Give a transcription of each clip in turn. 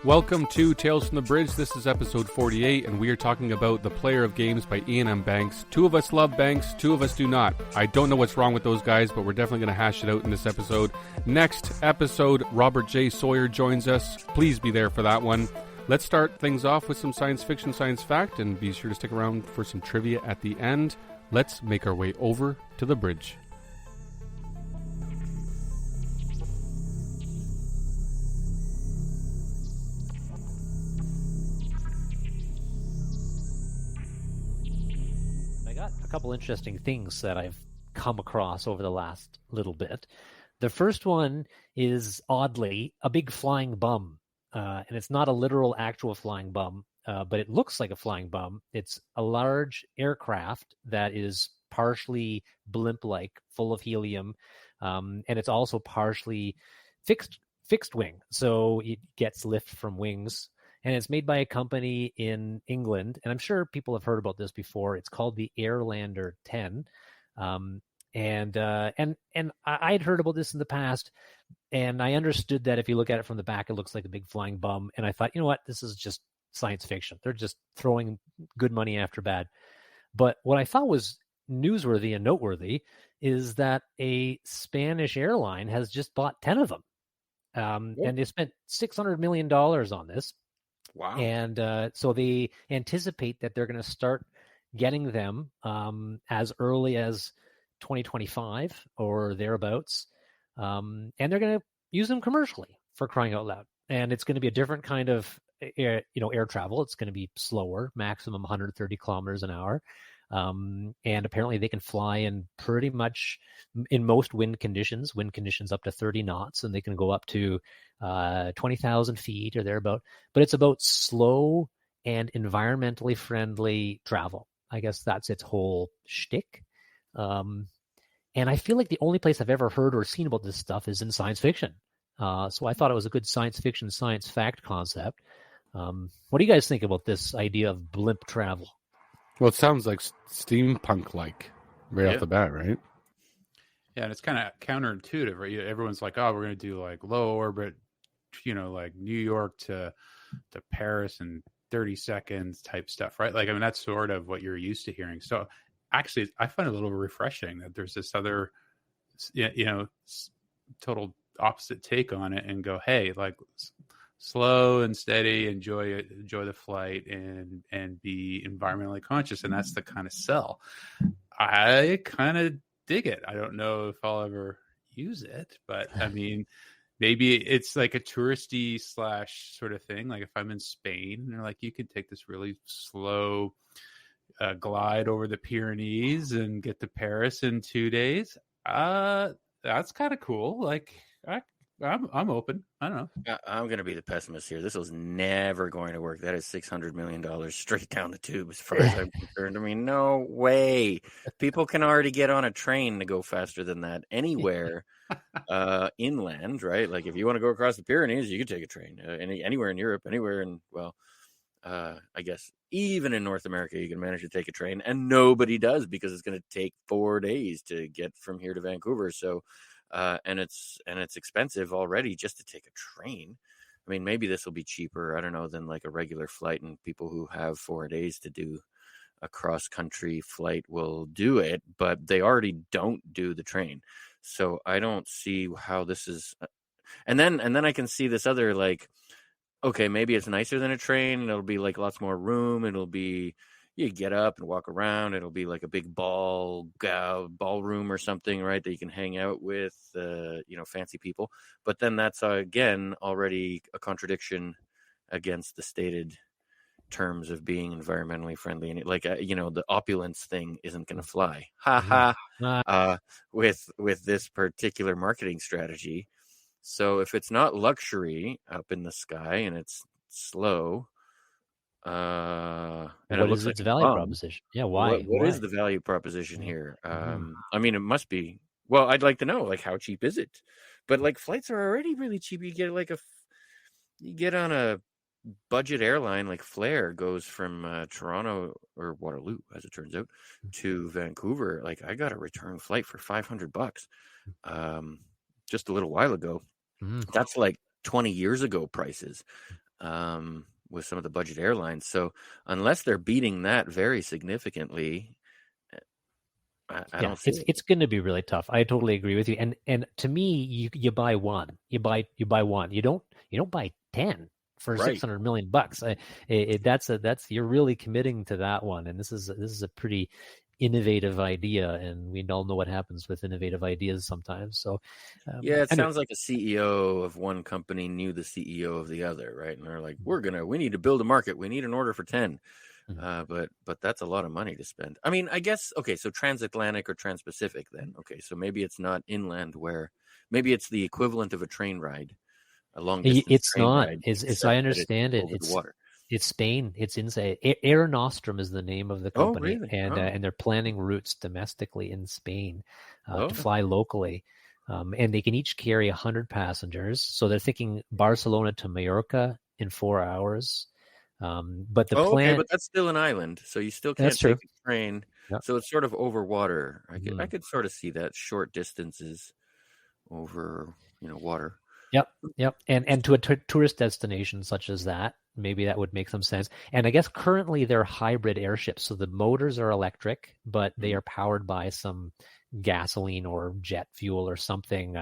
Welcome to Tales from the Bridge. This is episode 48, and we are talking about The Player of Games by Iain M. Banks. Two of us love Banks, two of us do not. I don't know what's wrong with those guys, but we're definitely going to hash it out in this episode. Next episode, Robert J. Sawyer joins us. Please be there for that one. Let's start things off with some science fiction, science fact, and be sure to stick around for some trivia at the end. Let's make our way over to the bridge. Couple interesting things that I've come across over the last little bit. The first one is oddly a big flying bum, and it's not a literal actual flying bum, but it looks like a flying bum. It's a large aircraft that is partially blimp-like, full of helium, and it's also partially fixed wing, so it gets lift from wings. And it's made by a company in England, and I'm sure people have heard about this before. It's called the Airlander 10, and I'd heard about this in the past, and I understood that if you look at it from the back, it looks like a big flying bum. And I thought, you know what, this is just science fiction. They're just throwing good money after bad. But what I thought was newsworthy and noteworthy is that a Spanish airline has just bought 10 of them, and they spent $600 million on this. Wow. And so they anticipate that they're going to start getting them as early as 2025 or thereabouts. And they're going to use them commercially, for crying out loud. And it's going to be a different kind of air travel. It's going to be slower, maximum 130 kilometers an hour. And apparently they can fly in pretty much in most wind conditions up to 30 knots, and they can go up to 20,000 feet or thereabout. But it's about slow and environmentally friendly travel. I guess that's its whole shtick. And I feel like the only place I've ever heard or seen about this stuff is in science fiction. So I thought it was a good science fiction, science fact concept. What do you guys think about this idea of blimp travel? Well, it sounds like steampunk-like right off the bat, right? Yeah, and it's kind of counterintuitive, right? Everyone's like, oh, we're going to do like low orbit, like New York to Paris in 30 seconds type stuff, right? Like, I mean, that's sort of what you're used to hearing. So actually, I find it a little refreshing that there's this other, total opposite take on it and go, hey, like slow and steady, enjoy the flight and be environmentally conscious. And that's the kind of sell. I kind of dig it. I don't know if I'll ever use it, but I mean, maybe it's like a touristy / sort of thing. Like if I'm in Spain and they're like, you can take this really slow glide over the Pyrenees and get to Paris in 2 days. That's kind of cool. Like I'm open. I don't know. I'm going to be the pessimist here. This was never going to work. That is $600 million straight down the tube as far as I'm concerned. I mean, no way. People can already get on a train to go faster than that anywhere inland, right? Like if you want to go across the Pyrenees, you could take a train. Anywhere in Europe, anywhere in, I guess even in North America, you can manage to take a train. And nobody does because it's going to take 4 days to get from here to Vancouver. So and it's expensive already just to take a train. I mean, maybe this will be cheaper, I don't know, than like a regular flight, and people who have 4 days to do a cross-country flight will do it, but they already don't do the train. So I don't see how this is. And then I can see this other, like, okay, maybe it's nicer than a train, and it'll be like lots more room. It'll be, you get up and walk around. It'll be like a big ballroom or something, right? That you can hang out with, fancy people. But then that's again already a contradiction against the stated terms of being environmentally friendly. And the opulence thing isn't going to fly. With this particular marketing strategy. So if it's not luxury up in the sky and it's slow. And what is its value proposition? Yeah, why? What is the value proposition here? I mean, it must be. Well, I'd like to know, like, how cheap is it? But like, flights are already really cheap. You get on a budget airline like Flair goes from Toronto or Waterloo, as it turns out, to Vancouver. Like, I got a return flight for $500 just a little while ago. That's like 20 years ago prices. with some of the budget airlines. So unless they're beating that very significantly, I don't see it. It's going to be really tough. I totally agree with you. And to me, you buy one. You buy one. You don't buy 10 for Right. $600 million. That's you're really committing to that one. And this is a pretty innovative idea, and we all know what happens with innovative ideas sometimes. So it sounds like a CEO of one company knew the CEO of the other, right? And they're like, we need to build a market. We need an order for 10. But that's a lot of money to spend. I mean, I guess, okay, so transatlantic or transpacific then. Okay, so maybe it's not inland, where maybe it's the equivalent of a train ride, a long distance It's train not. ride, As I understand it, over the water. It's Spain. It's inside. Air Nostrum is the name of the company, really? And they're planning routes domestically in Spain Oh. to fly locally, and they can each carry 100 passengers. So they're thinking Barcelona to Mallorca in 4 hours. But the plan, okay, but that's still an island, so you still can't That's true. take a train. Yeah. So it's sort of over water. I could sort of see that, short distances over water. Yep. And to a tourist destination such as that, maybe that would make some sense. And I guess currently they're hybrid airships, so the motors are electric, but they are powered by some gasoline or jet fuel or something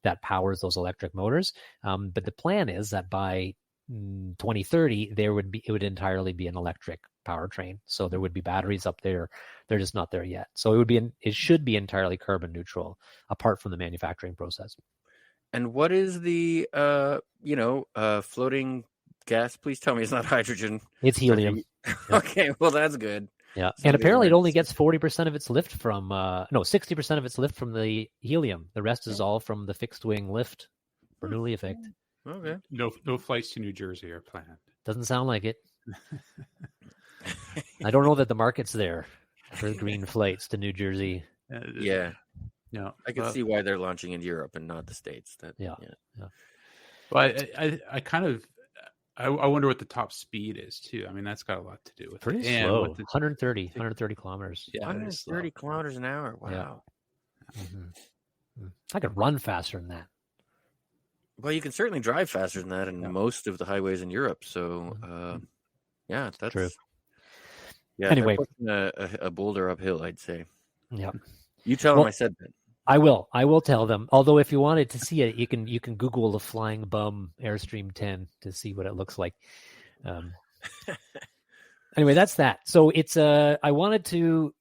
that powers those electric motors. But the plan is that by 2030, it would entirely be an electric powertrain. So there would be batteries up there. They're just not there yet. So it should be entirely carbon neutral, apart from the manufacturing process. And what is the floating gas? Please tell me it's not hydrogen. It's helium. Okay, well that's good. Yeah, and apparently it only gets 40% of its lift from 60% of its lift from the helium. The rest is all from the fixed wing lift Bernoulli effect. Okay. No flights to New Jersey are planned. Doesn't sound like it. I don't know that the market's there for green flights to New Jersey. Yeah. No, I can see why they're launching in Europe and not the States. Yeah. But I kind of I wonder what the top speed is too. I mean, that's got a lot to do with Pretty it. slow. 130 kilometers. Yeah, 130 kilometers an hour. Wow. Yeah. Mm-hmm. I could run faster than that. Well, you can certainly drive faster than that in most of the highways in Europe. So, that's true. Yeah. Anyway, a boulder uphill, I'd say. Yeah. You tell them I said that. I will tell them. Although if you wanted to see it, you can Google the Flying Bum Airstream 10 to see what it looks like. Anyway, that's that. So it's I wanted to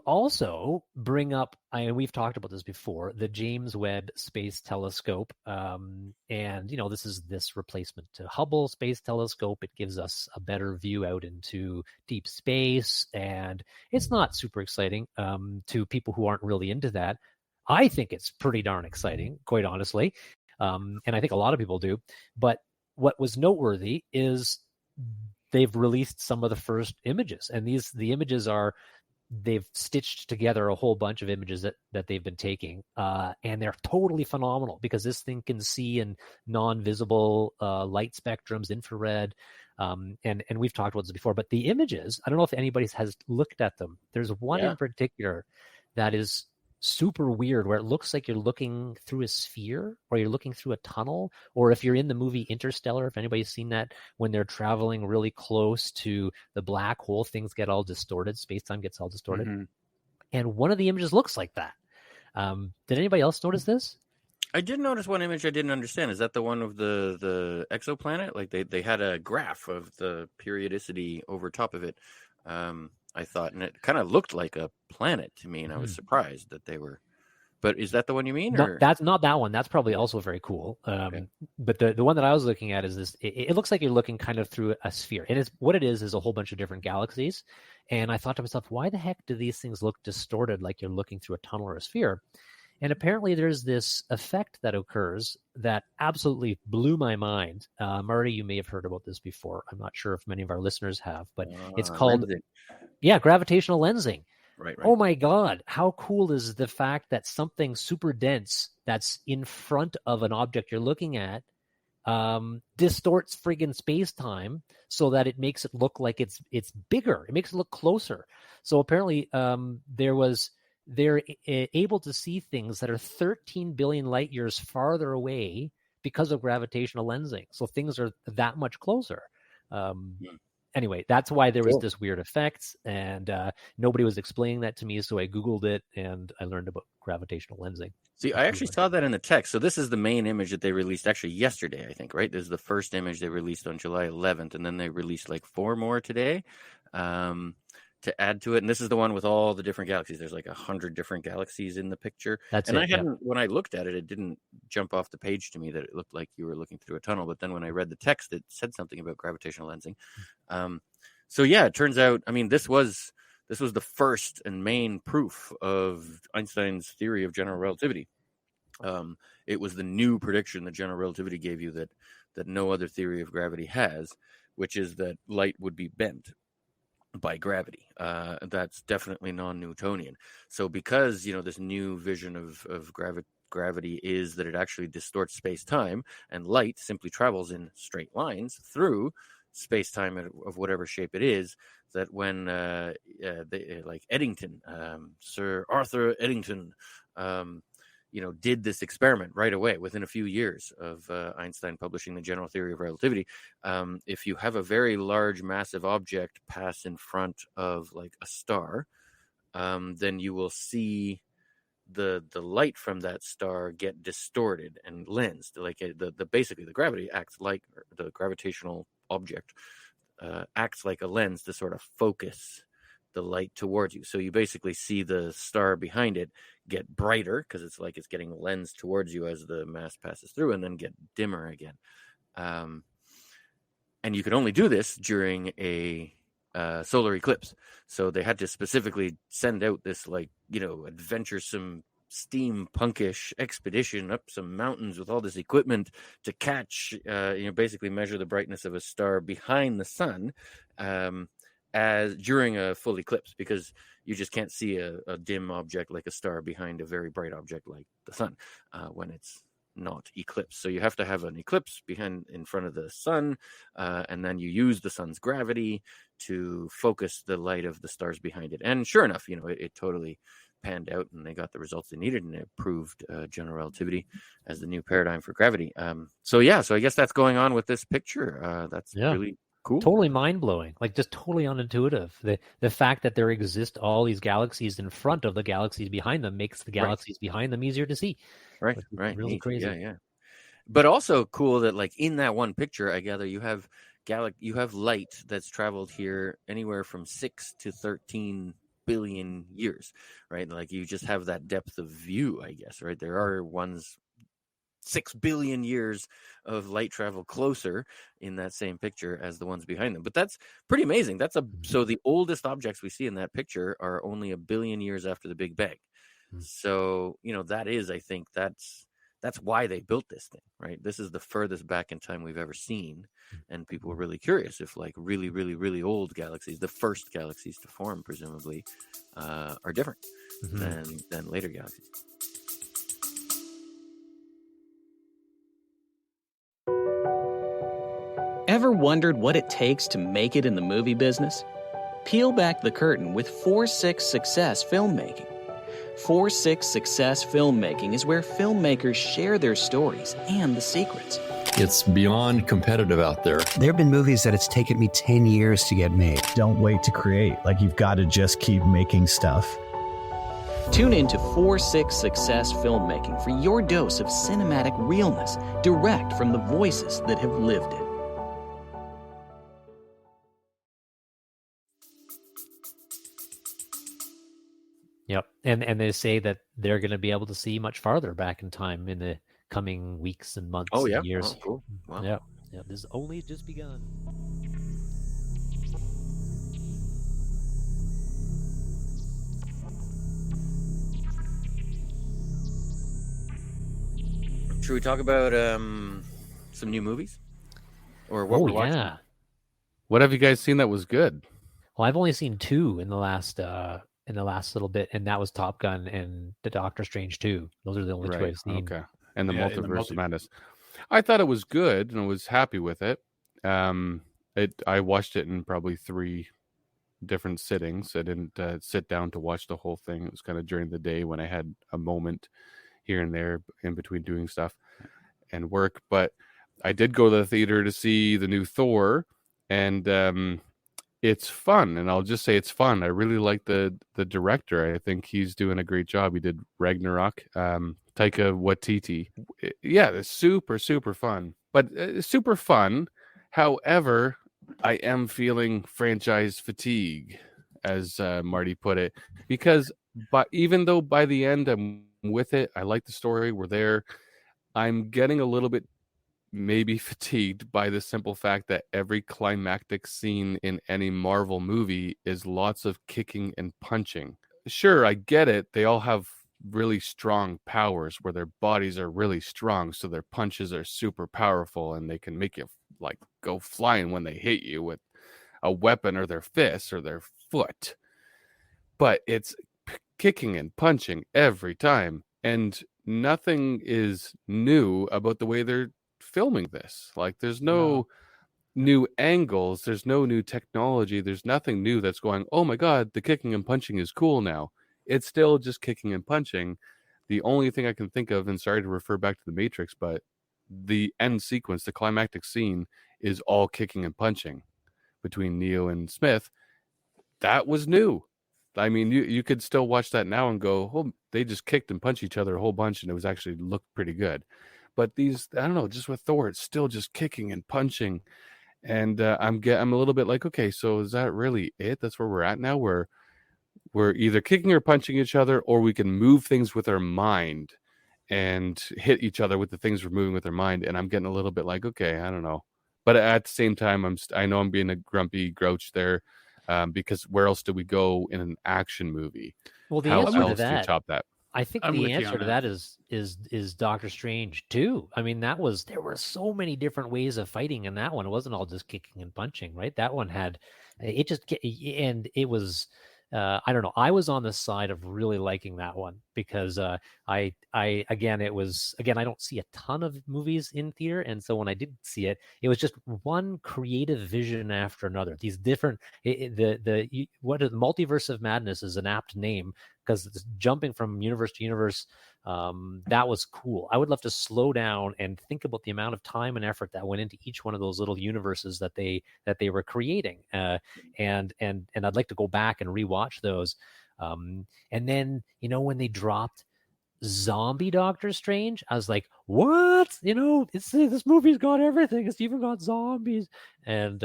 also bring up, we've talked about this before, the James Webb Space Telescope. And this replacement to Hubble Space Telescope. It gives us a better view out into deep space, and it's not super exciting to people who aren't really into that. I think it's pretty darn exciting, quite honestly. And I think a lot of people do. But what was noteworthy is they've released some of the first images. And the images they've stitched together a whole bunch of images that they've been taking. And they're totally phenomenal because this thing can see in non-visible light spectrums, infrared. And we've talked about this before. But the images, I don't know if anybody has looked at them. There's one in particular that is super weird, where it looks like you're looking through a sphere or you're looking through a tunnel, or if you're in the movie Interstellar, if anybody's seen that, when they're traveling really close to the black hole, things get all distorted, space-time gets all distorted. Mm-hmm. And one of the images looks like that. Did anybody else notice this? I did notice one image I didn't understand. Is that the one of the exoplanet? Like they had a graph of the periodicity over top of it. I thought, and it kind of looked like a planet to me, and I was surprised that they were. But is that the one you mean? No, that's not that one. That's probably also very cool. Okay. But the one that I was looking at is this. It looks like you're looking kind of through a sphere. It is what it is a whole bunch of different galaxies. And I thought to myself, why the heck do these things look distorted, like you're looking through a tunnel or a sphere? And apparently there's this effect that occurs that absolutely blew my mind. Marty, you may have heard about this before. I'm not sure if many of our listeners have, but it's called gravitational lensing. Right. Oh my God. How cool is the fact that something super dense that's in front of an object you're looking at distorts friggin' space-time so that it makes it look like it's bigger. It makes it look closer. So apparently they're able to see things that are 13 billion light years farther away because of gravitational lensing. So things are that much closer. Anyway, that's why there was this weird effect, and nobody was explaining that to me. So I Googled it, and I learned about gravitational lensing. See, I actually saw that in the text. So this is the main image that they released actually yesterday, I think, right? This is the first image they released on July 11th, and then they released like 4 more today to add to it. And this is the one with all the different galaxies. There's like 100 different galaxies in the picture. That's and it. I hadn't, when I looked at it, it didn't jump off the page to me that it looked like you were looking through a tunnel. But then when I read the text, it said something about gravitational lensing. So yeah, it turns out, I mean, this was the first and main proof of Einstein's theory of general relativity. It was the new prediction that general relativity gave you that no other theory of gravity has, which is that light would be bent by gravity. That's definitely non-Newtonian. So because, this new vision of gravity is that it actually distorts space-time, and light simply travels in straight lines through space-time of whatever shape it is, that when like Eddington, Sir Arthur Eddington, did this experiment right away within a few years of Einstein publishing the general theory of relativity. If you have a very large, massive object pass in front of like a star, then you will see the light from that star get distorted and lensed. Like basically the gravity acts like, the gravitational object acts like a lens to sort of focus the light towards you. So you basically see the star behind it get brighter because it's like it's getting lensed towards you as the mass passes through, and then get dimmer again. And you can only do this during a solar eclipse. So they had to specifically send out this adventuresome steampunkish expedition up some mountains with all this equipment to catch, basically measure the brightness of a star behind the sun as during a full eclipse, because you just can't see a dim object like a star behind a very bright object like the sun when it's not eclipsed. So you have to have an eclipse in front of the sun, and then you use the sun's gravity to focus the light of the stars behind it. And sure enough, it totally panned out, and they got the results they needed, and it proved general relativity as the new paradigm for gravity. So I guess that's going on with this picture. That's really cool. Totally mind-blowing, like just totally unintuitive. The fact that there exist all these galaxies in front of the galaxies behind them makes the galaxies behind them easier to see. Right. Really Neat. crazy. Yeah. But also cool that like in that one picture, I gather you have light that's traveled here anywhere from 6 to 13 billion years, right? Like you just have that depth of view, I guess, right? There are ones 6 billion years of light travel closer in that same picture as the ones behind them. But that's pretty amazing. So the oldest objects we see in that picture are only 1 billion years after the Big Bang. So, that is, I think that's why they built this thing, right? This is the furthest back in time we've ever seen. And people were really curious if like really, really, really old galaxies, the first galaxies to form, presumably, are different than later galaxies. Ever wondered what it takes to make it in the movie business? Peel back the curtain with 4-6 Success Filmmaking. 4-6 Success Filmmaking is where filmmakers share their stories and the secrets. It's beyond competitive out there. There have been movies that it's taken me 10 years to get made. Don't wait to create. Like, you've got to just keep making stuff. Tune in to 4-6 Success Filmmaking for your dose of cinematic realness, direct from the voices that have lived it. Yep. And they say that they're going to be able to see much farther back in time in the coming weeks and months and years. Oh, cool. Wow. Yeah. This has only just begun. Should we talk about some new movies? Or what we're watching? What have you guys seen that was good? Well, I've only seen 2 in the last little bit, and that was Top Gun and The Doctor Strange 2. Those are the only 2 I've seen. Okay. And the Multiverse of Madness. I thought it was good, and I was happy with it. I watched it in probably 3 different sittings. I didn't sit down to watch the whole thing. It was kind of during the day when I had a moment here and there in between doing stuff. and work. But I did go to the theater to see the new Thor, and it's fun. And I'll just say it's fun. I really like the director. I think he's doing a great job. He did Ragnarok, Taika Waititi. Yeah, it's super, super fun. But super fun. However, I am feeling franchise fatigue, as Marty put it, because even though by the end I'm with it, I like the story, we're there, I'm getting a little bit maybe fatigued by the simple fact that every climactic scene in any Marvel movie is lots of kicking and punching. Sure, I get it. They all have really strong powers where their bodies are really strong, so their punches are super powerful and they can make you like go flying when they hit you with a weapon or their fists or their foot. But it's kicking and punching every time, and nothing is new about the way they're filming this. Like, there's no new angles, there's no new technology, there's nothing new that's going, oh my god, the kicking and punching is cool now. It's still just kicking and punching. The only thing I can think of, and sorry to refer back to the Matrix, but the end sequence, the climactic scene, is all kicking and punching between Neo and Smith. That was new. I mean, you could still watch that now and go, oh, they just kicked and punched each other a whole bunch, and it was actually looked pretty good. But these, I don't know, just with Thor, it's still just kicking and punching, and I'm a little bit like, okay, so is that really it? That's where we're at now. We're either kicking or punching each other, or we can move things with our mind and hit each other with the things we're moving with our mind. And I'm getting a little bit like, okay, I don't know. But at the same time, I know I'm being a grumpy grouch there, because where else do we go in an action movie? Well, the How answer to else do you that, top that? I think I'm the with you answer on to that. that is Doctor Strange too. I mean, there were so many different ways of fighting in that one. It wasn't all just kicking and punching, right? That one had and it was. I don't know. I was on the side of really liking that one because I again, it was again. I don't see a ton of movies in theater, and so when I did see it, it was just one creative vision after another. These different what is Multiverse of Madness is an apt name because it's jumping from universe to universe. That was cool. I would love to slow down and think about the amount of time and effort that went into each one of those little universes that they were creating. And I'd like to go back and rewatch those. And then, when they dropped zombie Doctor Strange, I was like, what? This movie's got everything. It's even got zombies. And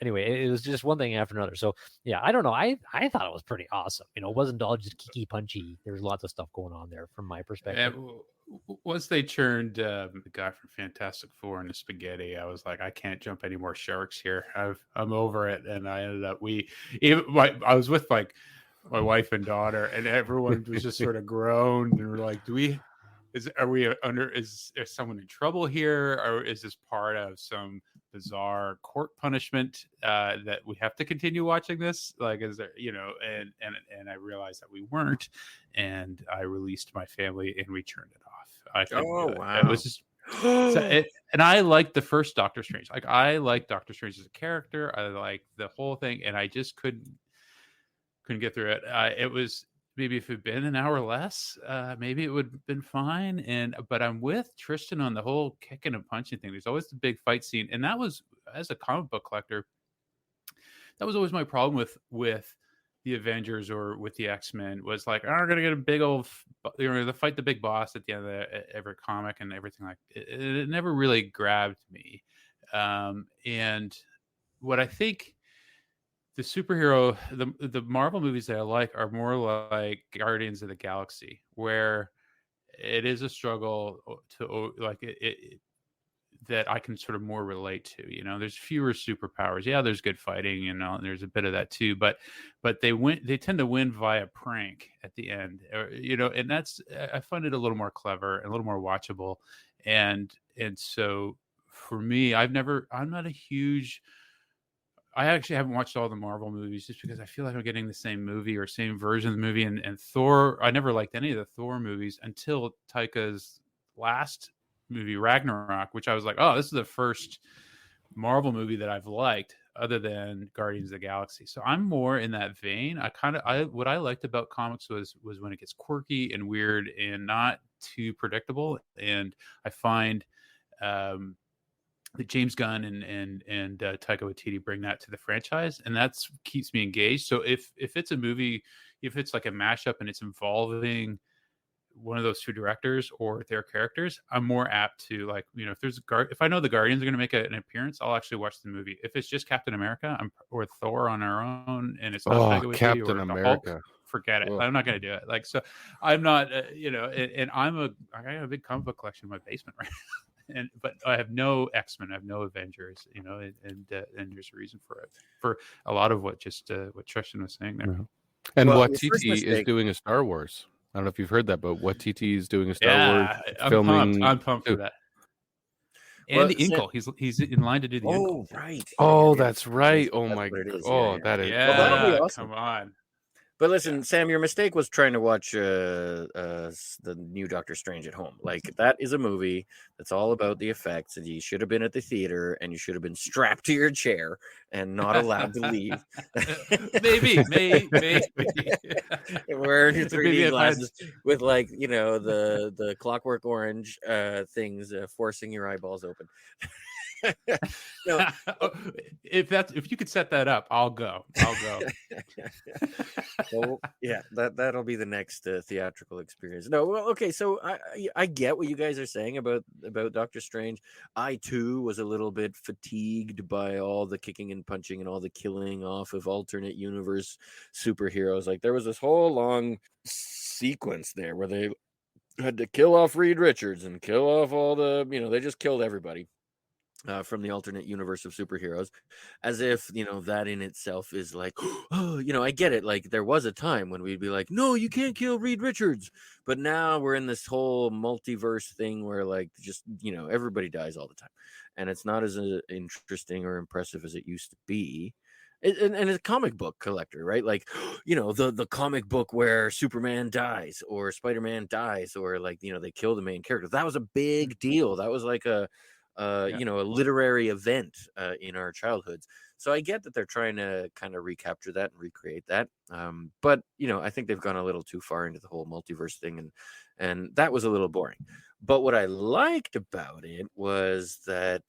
anyway, it was just one thing after another. So yeah, I don't know. I thought it was pretty awesome. It wasn't all just kiki punchy. There's lots of stuff going on there from my perspective. Once they turned the guy from Fantastic Four into spaghetti, I was like, I can't jump any more sharks here. I'm over it. And I ended up I was with my wife and daughter, and everyone was just sort of groaned and were like, is someone in trouble here, or is this part of some bizarre court punishment that we have to continue watching this? Like, is there, and I realized that we weren't, and I released my family and we turned it off. I think wow. It was just and I liked the first Doctor Strange. Like, I liked Doctor Strange as a character. I liked the whole thing, and I just couldn't get through it. It was maybe if it had been an hour less, maybe it would have been fine. But I'm with Tristan on the whole kicking and punching thing. There's always the big fight scene, and that was, as a comic book collector, that was always my problem with the Avengers or with the X-Men, was like, I'm gonna get a big old, they fight the big boss at the end of every comic and everything like it. It never really grabbed me, and what I think. The superhero, the Marvel movies that I like are more like Guardians of the Galaxy, where it is a struggle to like it that I can sort of more relate to. There's fewer superpowers. Yeah, there's good fighting, and there's a bit of that too. But they tend to win via prank at the end, and that's, I find it a little more clever and a little more watchable. And so for me, I'm not a huge. I actually haven't watched all the Marvel movies just because I feel like I'm getting the same movie or same version of the movie. And Thor, I never liked any of the Thor movies until Taika's last movie, Ragnarok, which I was like, oh, this is the first Marvel movie that I've liked other than Guardians of the Galaxy. So I'm more in that vein. What I liked about comics was when it gets quirky and weird and not too predictable. And I find that James Gunn and Taika Waititi bring that to the franchise, and that's keeps me engaged. So if it's a movie, if it's like a mashup and it's involving one of those two directors or their characters, I'm more apt to, like, if there's if I know the Guardians are going to make an appearance, I'll actually watch the movie. If it's just Captain America or Thor on our own, and it's not Taika Waititi Captain or America. Hulk, forget it. Ugh. I'm not going to do it. Like, so I'm not, and I got a big comic book collection in my basement right now. But I have no X-Men, I have no Avengers, and there's a reason for it, for a lot of what Tristan was saying there. Yeah. And Well, what his first TT is mistake- doing a Star Wars. I don't know if you've heard that, but what TT is doing a Star Wars I'm filming. I'm pumped for that. And Well, the Inkle, he's in line to do the Inkle. Oh, right. Oh, Yeah, that's right. Oh that's my what it god. is. Oh, Yeah. that is. Yeah, Well, that'll be awesome. Come on. But listen, Sam, your mistake was trying to watch the new Doctor Strange at home. Like, that is a movie that's all about the effects, and you should have been at the theater, and you should have been strapped to your chair and not allowed to leave. maybe. Wearing your 3D Maybe if I had- glasses with, like, the Clockwork Orange things forcing your eyeballs open. No. If you could set that up, I'll go. Well, yeah, that'll be the next theatrical experience. No, well, okay, so I get what you guys are saying about Doctor Strange. I too was a little bit fatigued by all the kicking and punching and all the killing off of alternate universe superheroes. Like, there was this whole long sequence there where they had to kill off Reed Richards and kill off all the, they just killed everybody. From the alternate universe of superheroes, as if that in itself is like, I get it. Like, there was a time when we'd be like, no, you can't kill Reed Richards, but now we're in this whole multiverse thing where, like, just everybody dies all the time, and it's not as interesting or impressive as it used to be. And a comic book collector, right? Like, the comic book where Superman dies or Spider-Man dies, or, like, they kill the main character. That was a big deal. That was like a literary event in our childhoods. So I get that they're trying to kind of recapture that and recreate that. But I think they've gone a little too far into the whole multiverse thing, and that was a little boring. But what I liked about it was that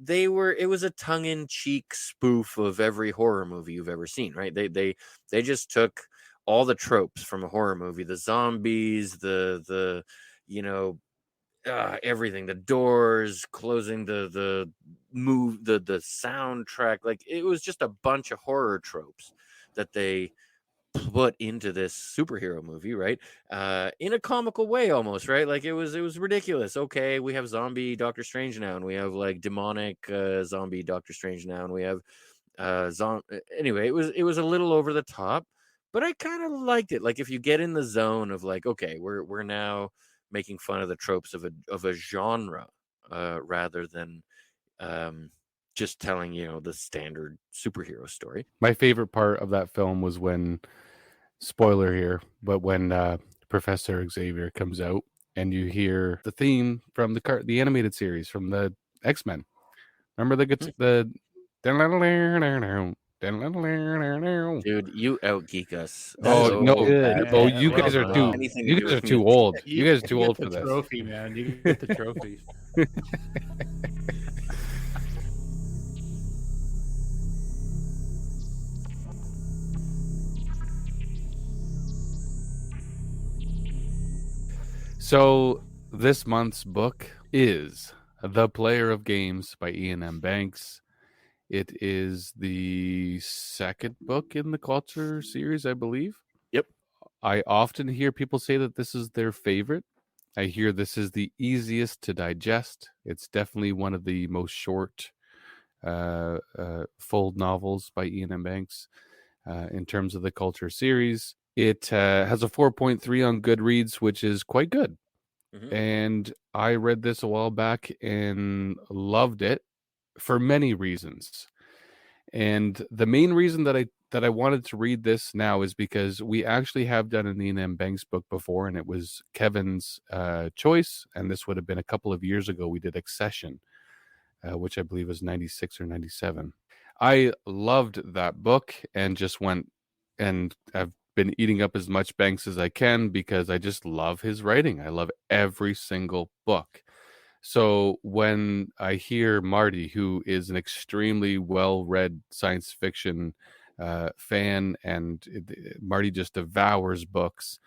it was a tongue-in-cheek spoof of every horror movie you've ever seen, right? They just took all the tropes from a horror movie, the zombies, the everything, the doors closing, the soundtrack. Like, it was just a bunch of horror tropes that they put into this superhero movie, right? In a comical way almost, right? Like, it was ridiculous. Okay, we have zombie Doctor Strange now, and we have, like, demonic zombie Doctor Strange now, and we have anyway, it was a little over the top, but I kind of liked it. Like, if you get in the zone of, like, okay, we're now making fun of the tropes of a genre, rather than just telling the standard superhero story. My favorite part of that film was when, spoiler here, but when Professor Xavier comes out and you hear the theme from the animated series from the X-Men. Remember the Dude, you outgeek us. Oh no! good. Oh, Yeah, you guys are well too. done. Anything to You do guys are with too music. old. You guys are too old get for the this. trophy, man. You get the trophy. So this month's book is The Player of Games by Iain M. Banks. It is the second book in the Culture series, I believe. Yep. I often hear people say that this is their favorite. I hear this is the easiest to digest. It's definitely one of the most short full novels by Iain M. Banks in terms of the Culture series. It has a 4.3 on Goodreads, which is quite good. Mhm. And I read this a while back and loved it for many reasons. And the main reason that I wanted to read this now is because we actually have done an Iain M. Banks book before, and it was Kevin's choice. And this would have been a couple of years ago. We did Accession, which I believe was 96 or 97. I loved that book and just went, and I've been eating up as much Banks as I can because I just love his writing. I love every single book. So when I hear Marty, who is an extremely well-read science fiction fan, and Marty just devours books,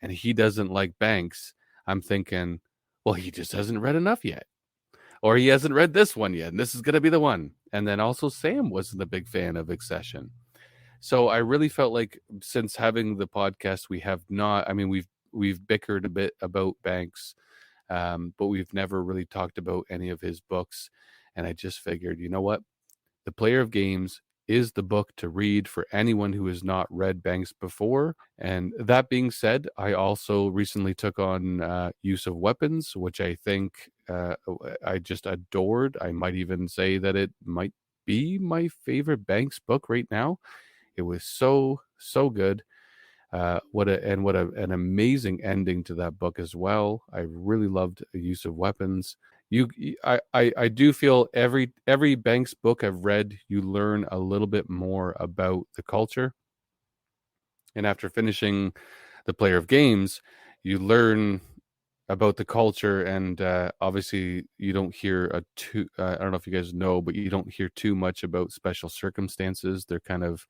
and he doesn't like banks, I'm thinking, well, he just hasn't read enough yet, or he hasn't read this one yet, and this is going to be the one. And then also Sam wasn't a big fan of Accession. So I really felt like, since having the podcast, we have not, I mean, we've bickered a bit about banks, but we've never really talked about any of his books. And I just figured, you know what? The Player of Games is the book to read for anyone who has not read Banks before. And that being said, I also recently took on Use of Weapons, which I think I just adored. I might even say that it might be my favorite Banks book right now. It was so good. What an amazing ending to that book as well. I really loved the Use of Weapons. I do feel every Banks book I've read, you learn a little bit more about the culture. And after finishing The Player of Games, you learn about the culture, and obviously you don't hear I don't know if you guys know, but you don't hear too much about Special Circumstances. They're kind of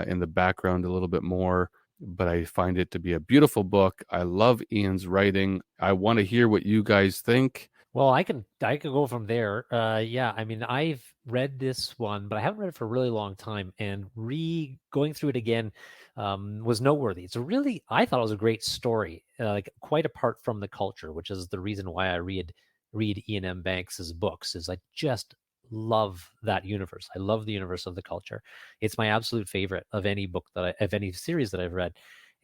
in the background a little bit more, but I find it to be a beautiful book. I love Ian's writing. I want to hear what you guys think. Well, I could go from there. Yeah, I mean, I've read this one, but I haven't read it for a really long time, and going through it again was noteworthy. It's I thought it was a great story, like quite apart from the culture, which is the reason why I read Iain M. Banks's books. Is I just love that universe. I love the universe of the culture. It's my absolute favorite of any book of any series that I've read.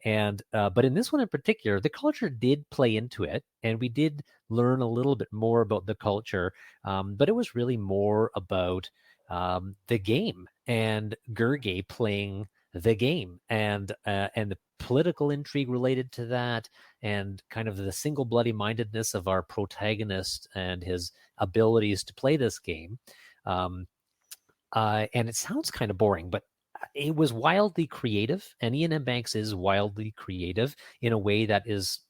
And but in this one in particular, the culture did play into it, and we did learn a little bit more about the culture. But it was really more about the game and Gergely playing the game, and the political intrigue related to that, and kind of the single bloody mindedness of our protagonist and his abilities to play this game. And it sounds kind of boring, but it was wildly creative, and Iain M. Banks is wildly creative in a way that is,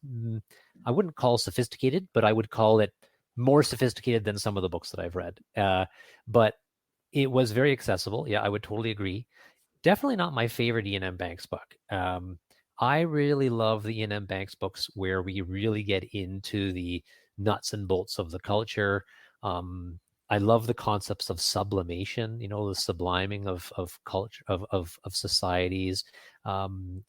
I wouldn't call sophisticated, but I would call it more sophisticated than some of the books that I've read. But it was very accessible. Yeah, I would totally agree. Definitely not my favorite Iain M. Banks book. I really love the Iain M. Banks books where we really get into the nuts and bolts of the culture. I love the concepts of sublimation, the subliming of culture, of societies.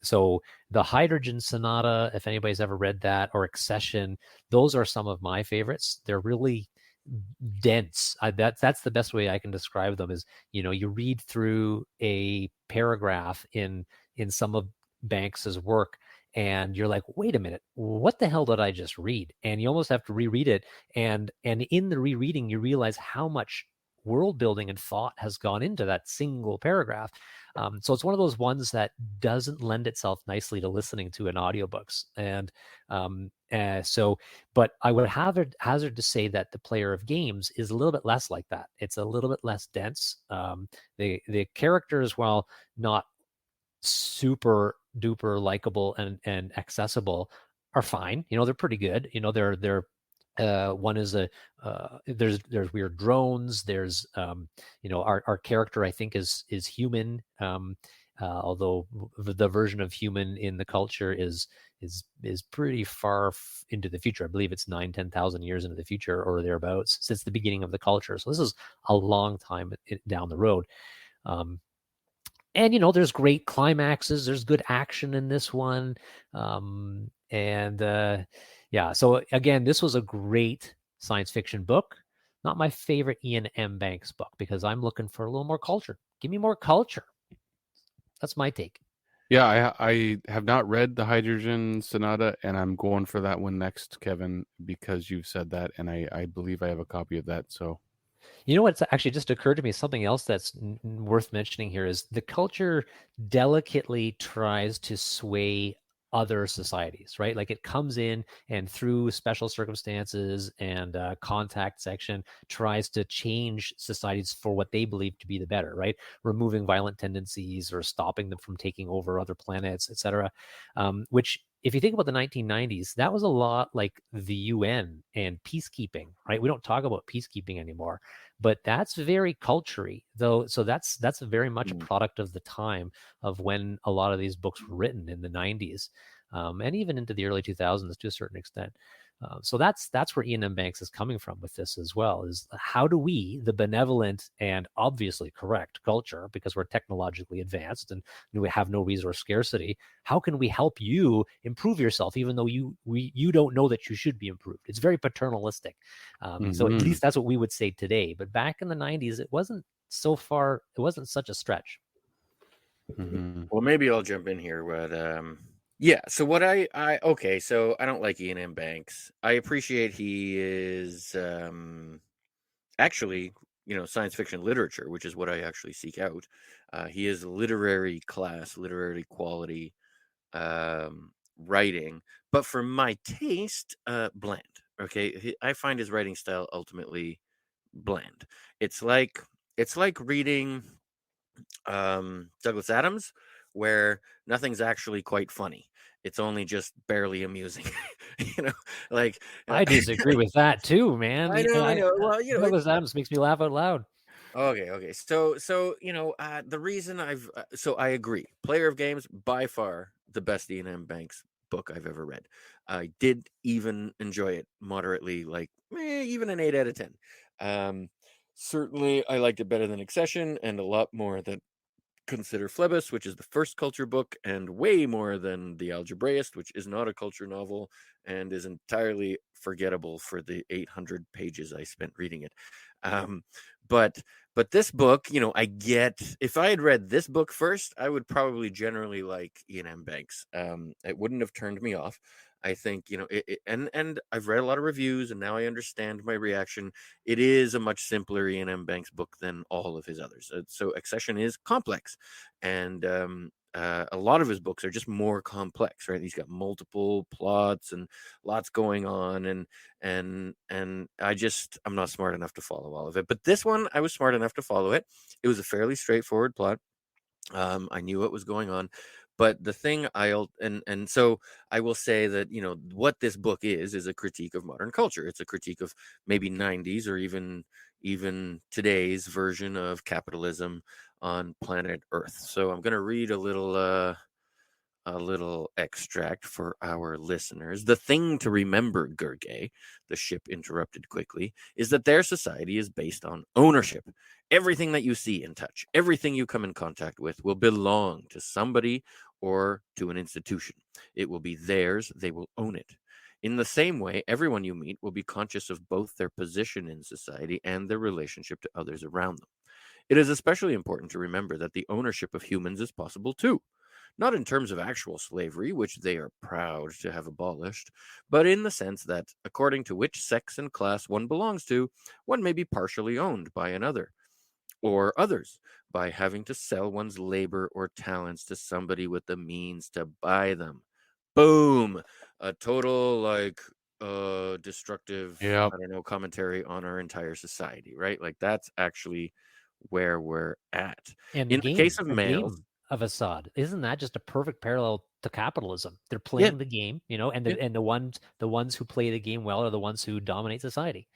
So the Hydrogen Sonata, if anybody's ever read that, or Accession, those are some of my favorites. They're really dense. That's the best way I can describe them. Is you read through a paragraph in some of Banks's work, and you're like, wait a minute, what the hell did I just read? And you almost have to reread it. And in the rereading, you realize how much world building and thought has gone into that single paragraph. So it's one of those ones that doesn't lend itself nicely to listening to in audiobooks. And but I would hazard to say that The Player of Games is a little bit less like that. It's a little bit less dense. The characters, while not super duper likable and accessible, are fine. They're pretty good. They're one is there's weird drones. There's our character, I think, is human, although the version of human in the culture is pretty far into the future. I believe it's 10,000 years into the future or thereabouts since the beginning of the culture. So this is a long time down the road. And there's great climaxes. There's good action in this one. Yeah. So again, this was a great science fiction book. Not my favorite Iain M. Banks book, because I'm looking for a little more culture. Give me more culture. That's my take. Yeah, I have not read the Hydrogen Sonata, and I'm going for that one next, Kevin, because you've said that, and I believe I have a copy of that. So. What's actually just occurred to me, something else that's worth mentioning here, is the culture delicately tries to sway other societies, right? Like it comes in and through special circumstances and contact section tries to change societies for what they believe to be the better, right? Removing violent tendencies or stopping them from taking over other planets, etc. Which if you think about the 1990s, that was a lot like the UN and peacekeeping, right? We don't talk about peacekeeping anymore, but that's very culture-y, though. So that's very much a product of the time of when a lot of these books were written in the 90s, and even into the early 2000s to a certain extent. So that's where Iain M. Banks is coming from with this as well, is how do we, the benevolent and obviously correct culture, because we're technologically advanced and we have no resource scarcity, how can we help you improve yourself even though you don't know that you should be improved? It's very paternalistic. So at least that's what we would say today. But back in the 90s, it wasn't so far, it wasn't such a stretch. Well, maybe I'll jump in here, but yeah. So what okay. So I don't like Iain M. Banks. I appreciate he is actually, science fiction literature, which is what I actually seek out. He is literary class, literary quality writing, but for my taste, bland. Okay, I find his writing style ultimately bland. It's like reading Douglas Adams, where nothing's actually quite funny. It's only just barely amusing. Like I disagree with that too, man. I know. Well, Douglas Adams makes me laugh out loud. Okay. So the reason I agree. Player of Games, by far the best Iain M. Banks book I've ever read. I did even enjoy it moderately, like even an 8 out of 10. Certainly, I liked it better than Accession, and a lot more than Consider Phlebas, which is the first culture book, and way more than The Algebraist, which is not a culture novel and is entirely forgettable for the 800 pages I spent reading it. But this book, I get, if I had read this book first, I would probably generally like Iain M. Banks. It wouldn't have turned me off. I think, and I've read a lot of reviews, and now I understand my reaction. It is a much simpler Iain M. Banks book than all of his others. So Accession is complex, and a lot of his books are just more complex, right? He's got multiple plots and lots going on, and I'm not smart enough to follow all of it. But this one, I was smart enough to follow it. It was a fairly straightforward plot. I knew what was going on. But the thing so I will say that, what this book is a critique of modern culture. It's a critique of maybe 90s or even today's version of capitalism on planet Earth. So I'm going to read a little extract for our listeners. The thing to remember, Gergely, the ship interrupted quickly, is that their society is based on ownership. Everything that you see and touch, everything you come in contact with will belong to somebody or to an institution. It will be theirs. They will own it. In the same way, everyone you meet will be conscious of both their position in society and their relationship to others around them. It is especially important to remember that the ownership of humans is possible too. Not in terms of actual slavery, which they are proud to have abolished, but in the sense that, according to which sex and class one belongs to, one may be partially owned by another, or others, by having to sell one's labor or talents to somebody with the means to buy them. Boom! A total, destructive, commentary on our entire society, right? Like, that's actually where we're at. And in the case of males of Assad, isn't that just a perfect parallel to capitalism? They're playing the game, and the ones who play the game well are the ones who dominate society.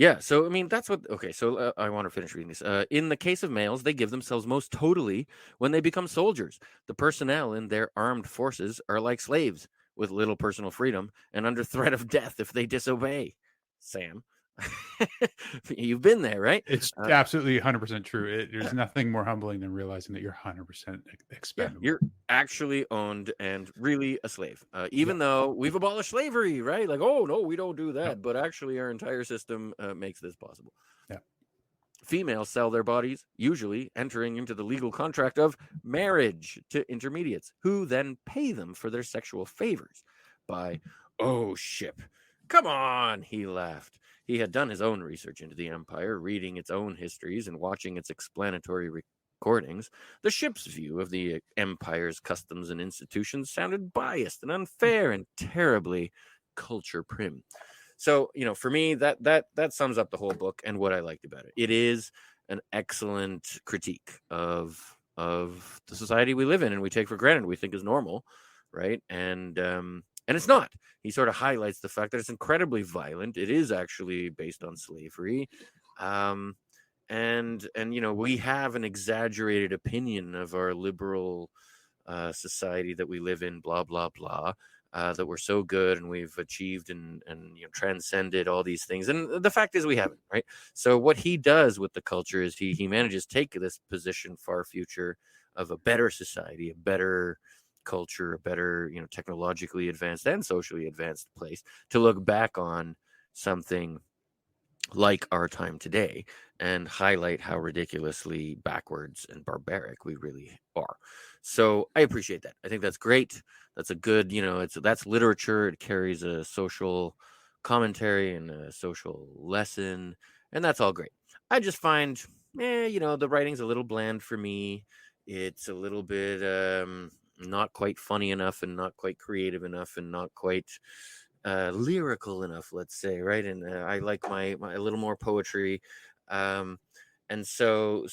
Yeah. So I mean, that's what. Okay. So I want to finish reading this. In the case of males, they give themselves most totally when they become soldiers. The personnel in their armed forces are like slaves with little personal freedom and under threat of death if they disobey. Sam. You've been there, right? It's absolutely 100% true. There's nothing more humbling than realizing that you're 100% expendable. You're actually owned and really a slave, even though we've abolished slavery, right? Like, oh no, we don't do that, but actually our entire system makes this possible. Yeah. Females sell their bodies, usually entering into the legal contract of marriage to intermediates, who then pay them for their sexual favors by, oh, ship. Come on, he laughed. He had done his own research into the empire, reading its own histories and watching its explanatory recordings. The ship's view of the empire's customs and institutions sounded biased and unfair and terribly culture prim. So, for me, that sums up the whole book and what I liked about it. It is an excellent critique of the society we live in and we take for granted, we think is normal. right? And it's not. He sort of highlights the fact that it's incredibly violent. It is actually based on slavery. And we have an exaggerated opinion of our liberal society that we live in, blah blah blah, that we're so good and we've achieved and transcended all these things, and the fact is we haven't, right? So what he does with the culture is he manages to take this position far future of a better society, a better culture, a better technologically advanced and socially advanced place to look back on something like our time today and highlight how ridiculously backwards and barbaric we really are. So I appreciate that. I think that's great. That's a good, that's literature. It carries a social commentary and a social lesson, and that's all great. I just find, the writing's a little bland for me. It's a little bit not quite funny enough and not quite creative enough and not quite lyrical enough, let's say, right? And I like my a little more poetry, and so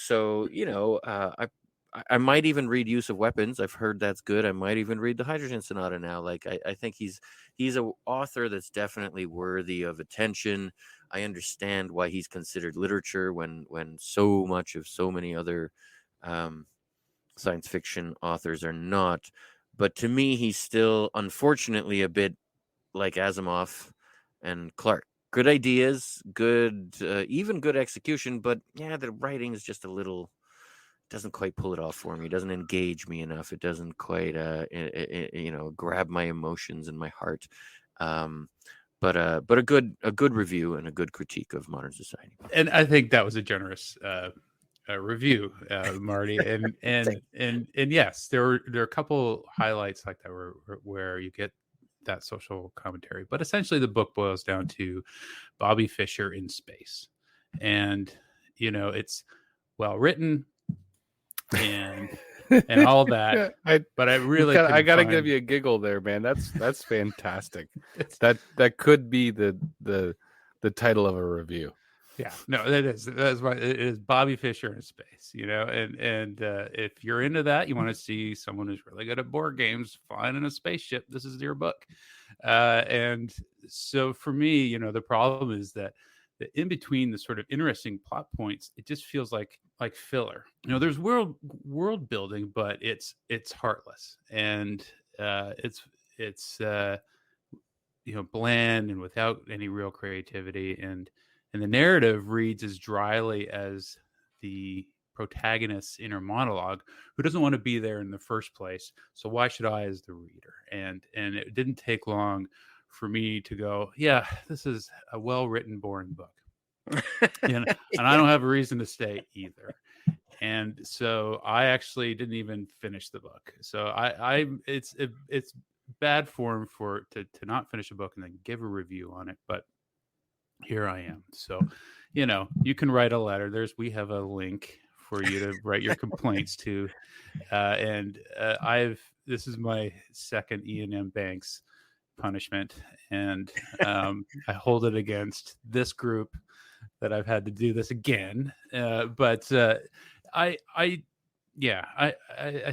I might even read Use of Weapons. I've heard that's good. I might even read the Hydrogen Sonata now. Like I think he's an author that's definitely worthy of attention. I understand why he's considered literature when so much of so many other science fiction authors are not. But to me, he's still, unfortunately, a bit like Asimov and Clarke. Good ideas, good, even good execution, but yeah, the writing is just a little, doesn't quite pull it off for me. It doesn't engage me enough. It doesn't quite, grab my emotions and my heart. But a good review and a good critique of modern society. And I think that was a generous review, Marty. And yes, there are a couple highlights like that where you get that social commentary, but essentially the book boils down to Bobby Fischer in space, and it's well written and all that. But I really I gotta give you a giggle there, man. That's fantastic. that could be the title of a review. Yeah, no, that's right. It is Bobby Fischer in space, and if you're into that, you want to see someone who's really good at board games flying in a spaceship, this is your book. And so for me, the problem is that in between the sort of interesting plot points, it just feels like filler. There's world building, but it's heartless, and it's bland and without any real creativity, and the narrative reads as dryly as the protagonist's inner monologue, who doesn't want to be there in the first place. So why should I, as the reader? And it didn't take long for me to go, yeah, this is a well-written, boring book. and I don't have a reason to stay either. And so I actually didn't even finish the book. So it's bad form to not finish a book and then give a review on it. But here I am. So, you can write a letter. We have a link for you to write your complaints to. And this is my second Iain M. Banks punishment. And I hold it against this group that I've had to do this again. But I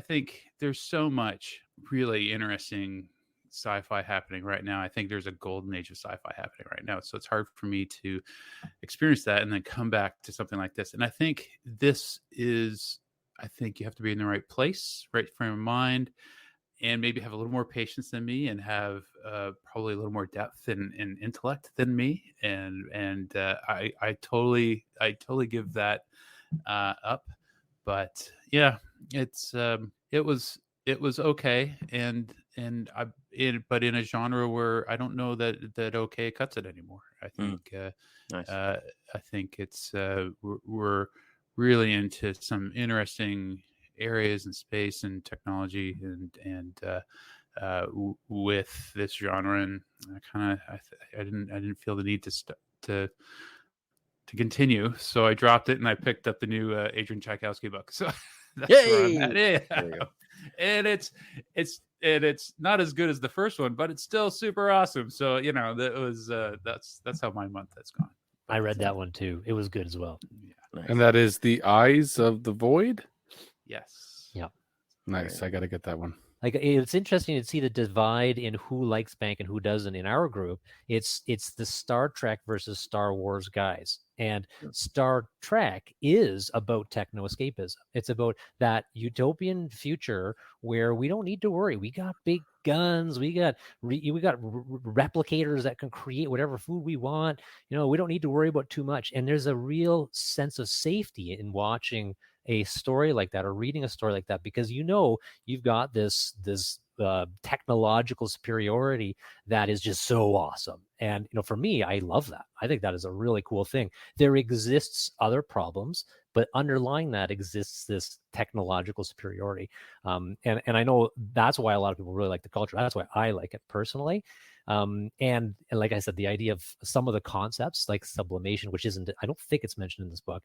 think there's so much really interesting sci-fi happening right now. I think there's a golden age of sci-fi happening right now. So it's hard for me to experience that and then come back to something like this. And I think you have to be in the right place, right frame of mind, and maybe have a little more patience than me and have probably a little more depth and intellect than me. And I totally give that up. But yeah, it was okay. But in a genre where I don't know that okay cuts it anymore. I think Nice. I think it's we're really into some interesting areas in space and technology and with this genre, and I didn't feel the need to continue, so I dropped it and I picked up the new Adrian Tchaikovsky book. So that's where I'm at. Yeah. And it's not as good as the first one, but it's still super awesome. So that was that's how my month has gone. I read that one too. It was good as well. Yeah. Nice. And that is The Eyes of the Void. Yes. Yeah. Nice. I got to get that one. Like, it's interesting to see the divide in who likes Bank and who doesn't in our group. It's the Star Trek versus Star Wars guys. And Star Trek is about techno escapism. It's about that utopian future where we don't need to worry. We got big guns. We got replicators that can create whatever food we want. You know, we don't need to worry about too much. And there's a real sense of safety in watching a story like that or reading a story like that, because you know you've got this technological superiority that is just so awesome. And you know, for me, I love that. I think that is a really cool thing. There exists other problems, but underlying that exists this technological superiority. And I know that's why a lot of people really like the culture. That's why I like it personally. And like I said, the idea of some of the concepts like sublimation, which I don't think it's mentioned in this book.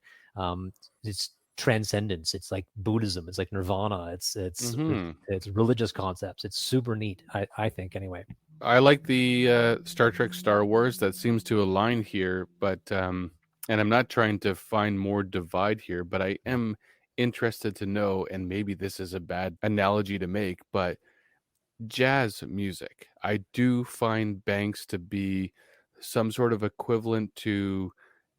It's transcendence. It's like Buddhism. It's like nirvana. It's religious concepts. It's super neat. I think anyway. I like the Star Trek, Star Wars. That seems to align here, but and I'm not trying to find more divide here, but I am interested to know, and maybe this is a bad analogy to make, but jazz music. I do find Banks to be some sort of equivalent to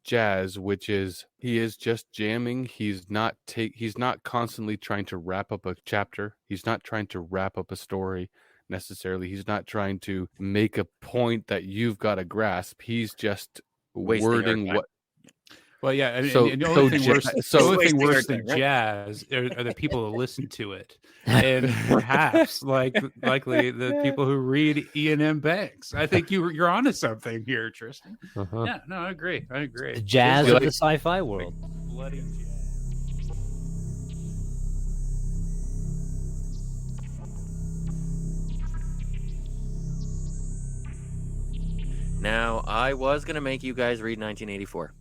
jazz, which is he is just jamming. He's not constantly trying to wrap up a chapter. He's not trying to wrap up a story necessarily. He's not trying to make a point that you've got to grasp. He's just wording what. Well, yeah. I mean, So- and the so only thing ja- worse, so- the only thing Wasting our worse than time, right? jazz are the people who listen to it, and perhaps likely the people who read Iain M. Banks. I think you're onto something here, Tristan. Uh-huh. Yeah, no, I agree. The jazz You of like- the sci-fi world. Bloody jazz. Now, I was going to make you guys read 1984.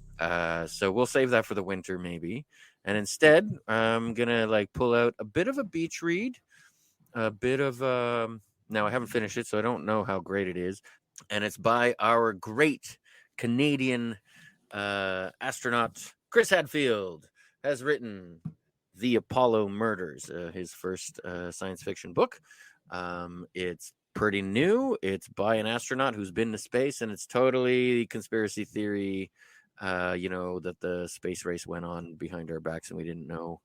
So we'll save that for the winter, maybe. And instead, I'm going to pull out a bit of a beach read, a bit of, now I haven't finished it, so I don't know how great it is. And it's by our great Canadian astronaut, Chris Hadfield, has written The Apollo Murders, his first science fiction book. It's pretty new. It's by an astronaut who's been to space, and it's totally conspiracy theory, that the space race went on behind our backs and we didn't know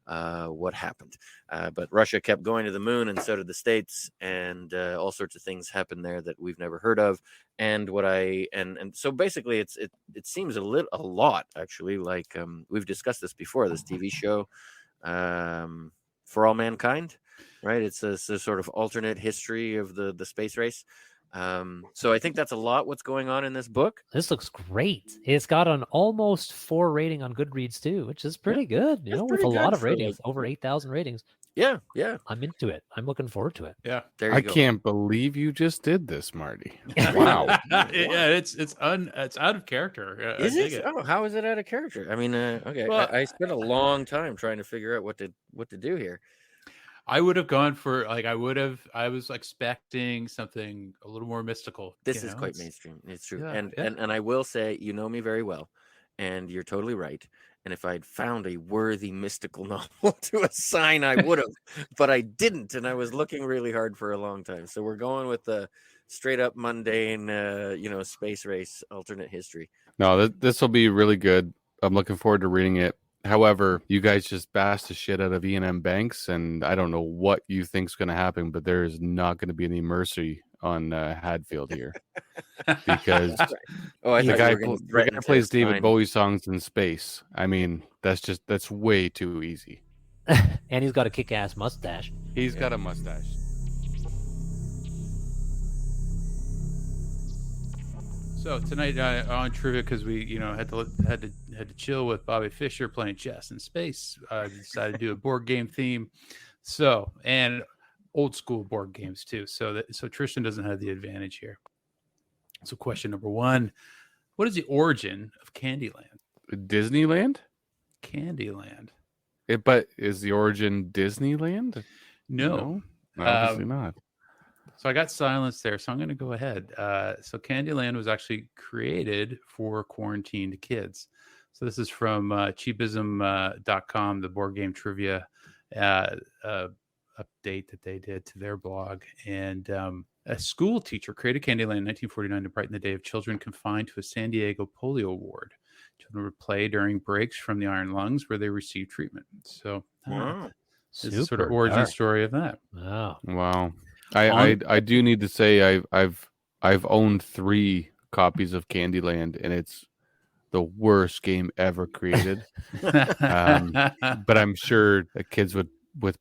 what happened. But Russia kept going to the moon, and so did the States, and all sorts of things happened there that we've never heard of. And so basically it seems a lot actually like we've discussed this before, this TV show For All Mankind, right? It's a sort of alternate history of the space race. So I think that's a lot what's going on in this book. This looks great. It's got an almost 4 rating on Goodreads too, which is pretty good. You That's know, with pretty a lot good of for, ratings, over 8,000 ratings. Yeah. I'm into it. I'm looking forward to it. Yeah. There you I go. can't believe you just did this, Marty. Wow. Yeah, it's out of character. I Is dig it? Oh, how is it out of character? I mean, okay. Well, I spent a long time trying to figure out what to do here. I would have gone for I was expecting something a little more mystical. This is quite mainstream. It's true. Yeah, And I will say, you know me very well, and you're totally right. And if I'd found a worthy mystical novel to assign, I would have, but I didn't. And I was looking really hard for a long time. So we're going with the straight up mundane, space race alternate history. No, this will be really good. I'm looking forward to reading it. However, you guys just bashed the shit out of Iain M. Banks, and I don't know what you think's going to happen, but there is not going to be any mercy on Hadfield here because Oh, I the thought guy, you were going to the threaten guy to plays David assign- Bowie songs in space. I mean, that's way too easy. And he's got a kick-ass mustache. He's got a mustache. So tonight on trivia, because we had to chill with Bobby Fischer playing chess in space, decided to do a board game theme. So, and old school board games too. So Tristan doesn't have the advantage here. So question number 1: what is the origin of Candyland? Disneyland? Candyland. But is the origin Disneyland? No. Obviously not. So I got silence there, so I'm going to go ahead. So Candyland was actually created for quarantined kids. So this is from cheapism.com, the board game trivia update that they did to their blog. And a school teacher created Candyland in 1949 to brighten the day of children confined to a San Diego polio ward. Children would play during breaks from the Iron Lungs where they received treatment. So this is sort of origin story of that. Wow. I do need to say I've owned 3 copies of Candyland, and it's the worst game ever created. But I'm sure the kids with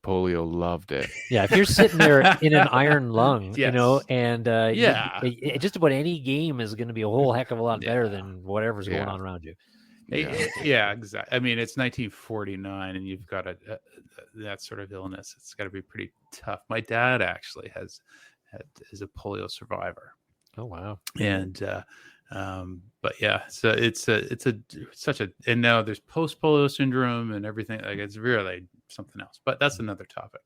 polio loved it. Yeah, if you're sitting there in an iron lung, Yes. and just about any game is going to be a whole heck of a lot better than whatever's going on around you. Yeah, exactly. I mean, it's 1949, and you've got that sort of illness. It's got to be pretty tough. My dad actually is a polio survivor. Oh wow! And but yeah, so it's such a, and now there's post polio syndrome and everything. Like, it's really something else. But that's another topic.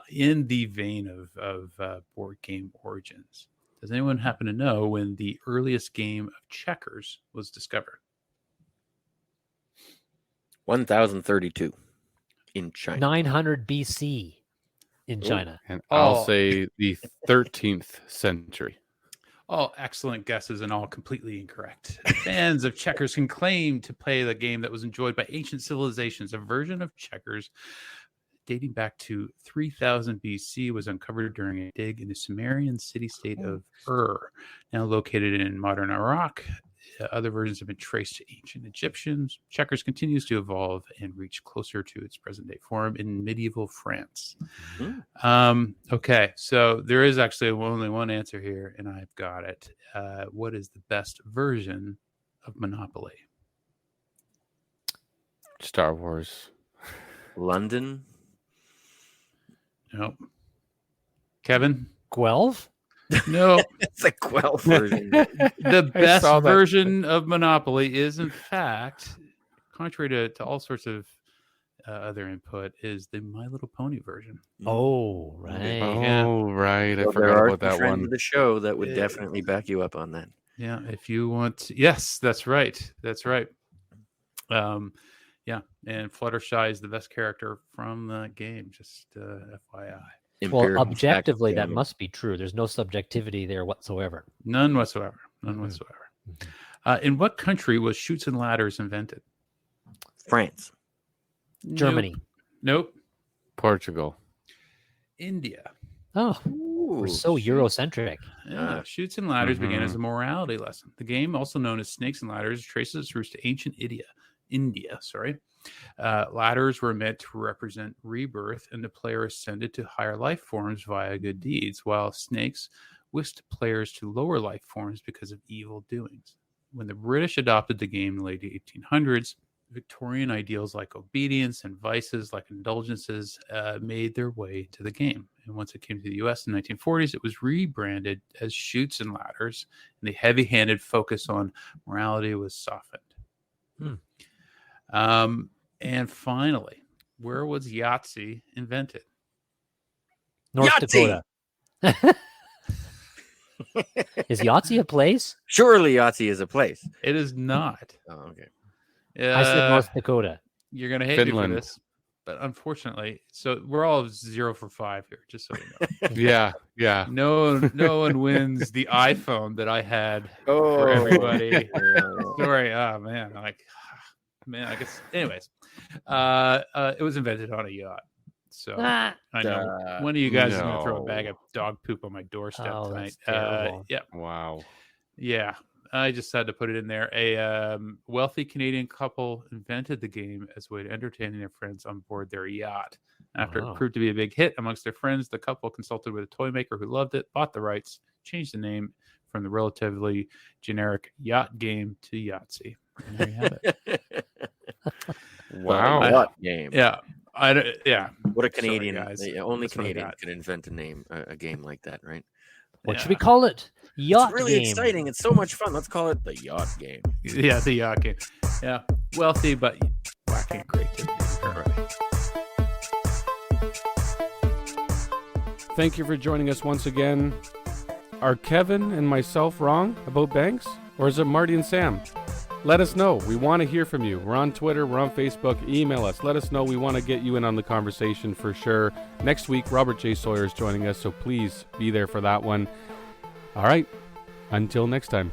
In the vein of board game origins, does anyone happen to know when the earliest game of checkers was discovered? 1032 in China. 900 BC in China. And I'll say the 13th century. All excellent guesses and all completely incorrect. Fans of checkers can claim to play the game that was enjoyed by ancient civilizations. A version of checkers dating back to 3000 BC was uncovered during a dig in the Sumerian city-state of Ur, now located in modern Iraq. Other versions have been traced to ancient Egyptians. Checkers continues to evolve and reach closer to its present-day form in medieval France. Okay, so there is actually only one answer here, and I've got it. What is the best version of Monopoly? Star Wars. London. Nope. Kevin? Guelph? No. It's a Guelph version. The best version of Monopoly is, in fact, contrary to all sorts of other input, is the My Little Pony version. Oh, right. Oh, right. I Well, forgot there about that are friends one. of the show that would definitely back you up on that. Yeah, if you want. Yes, that's right. That's right. Yeah, and Fluttershy is the best character from the game, just FYI. Well, objectively, that must be true. There's no subjectivity there whatsoever. None whatsoever. None whatsoever. In what country was Chutes and Ladders invented? France. Germany. Nope. Portugal. India. Oh, we're so Eurocentric. Yeah, Chutes and Ladders began as a morality lesson. The game, also known as Snakes and Ladders, traces its roots to ancient India. Ladders were meant to represent rebirth, and the player ascended to higher life forms via good deeds, while snakes whisked players to lower life forms because of evil doings. When the British adopted the game in the late 1800s, Victorian ideals like obedience and vices like indulgences made their way to the game. And once it came to the U.S. in the 1940s, it was rebranded as Chutes and Ladders, and the heavy-handed focus on morality was softened. And finally, where was Yahtzee invented? North Dakota. Is Yahtzee a place? Surely Yahtzee is a place. It is not. Oh, okay. I said North Dakota. You're going to hate me for this, but unfortunately, so we're all 0 for 5 here, just so you know. Yeah. No one wins the iPhone that I had for everybody. Sorry. Oh, man. I guess. Anyways, it was invented on a yacht. So I know one of you guys is going to throw a bag of dog poop on my doorstep tonight. Yeah. Wow. Yeah. I just had to put it in there. A wealthy Canadian couple invented the game as a way to entertain their friends on board their yacht. After it proved to be a big hit amongst their friends, the couple consulted with a toy maker who loved it, bought the rights, changed the name from the relatively generic yacht game to Yahtzee. And there you have it. Wow. Yacht game. Yeah. What a Canadian. Sorry, guys. Only Canadian can invent a game like that, right? What should we call it? Yacht It's really game. exciting. It's so much fun. Let's call it the yacht game. Yeah, the yacht game. Yeah. Wealthy, but wacky and creativity. Thank you for joining us once again. Are Kevin and myself wrong about banks? Or is it Marty and Sam? let us know. We want to hear from you. We're on Twitter. We're on Facebook. Email us. Let us know. We want to get you in on the conversation for sure. Next week, Robert J. Sawyer is joining us, so please be there for that one. All right. Until next time.